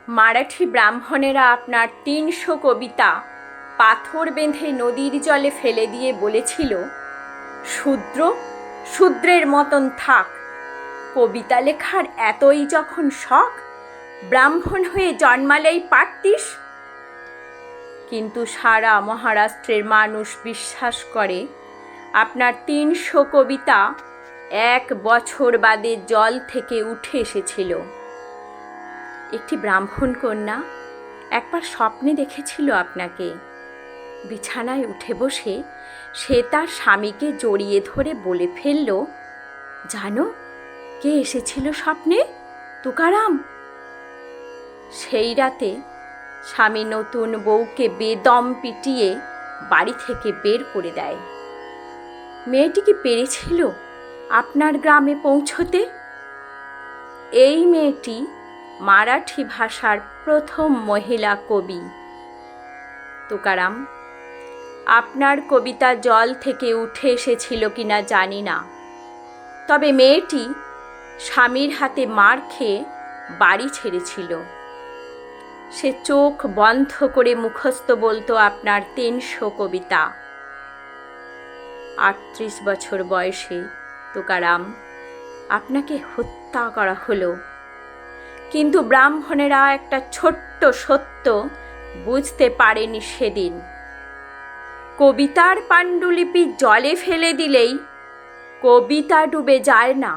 মারাঠি ব্রাহ্মণেরা আপনার ৩০০ কবিতা পাথর বেঁধে নদীর জলে ফেলে দিয়ে বলেছিল, শূদ্র শূদ্রের মতন থাক, কবিতা লেখার এতই যখন শখ, ব্রাহ্মণ হয়ে জন্মালেই পারতিস। কিন্তু সারা মহারাষ্ট্রের মানুষ বিশ্বাস করে আপনার ৩০০ কবিতা ১ বছর বাদে জল থেকে উঠে এসেছিল। একটি ব্রাহ্মণ কন্যা একবার স্বপ্নে দেখেছিল আপনাকে। বিছানায় উঠে বসে সে তার স্বামীকে জড়িয়ে ধরে বলে ফেলল, জানো কে এসেছিল স্বপ্নে? তুকারাম। সেই রাতে স্বামী নতুন বউকে বেদম পিটিয়ে বাড়ি থেকে বের করে দেয়। মেয়েটি কি পেরেছিল আপনার গ্রামে পৌঁছতে? এই মেয়েটি মারাঠি ভাষার প্রথম মহিলা কবি। তুকারাম, আপনার কবিতা জল থেকে উঠে এসেছিল কিনা জানি না, তবে মেয়েটি স্বামীর হাতে মার খেয়ে বাড়ি ছেড়েছিল। সে চোখ বন্ধ করে মুখস্থ বলতো আপনার ৩০০ কবিতা। ৩৮ বছর বয়সে তুকারাম আপনাকে হত্যা করা হলো। কিন্তু ব্রাহ্মণেরা একটা ছোট্ট সত্য বুঝতে পারেনি সেদিন। কবিতার পাণ্ডুলিপি জলে ফেলে দিলেই কবিতা ডুবে যায় না।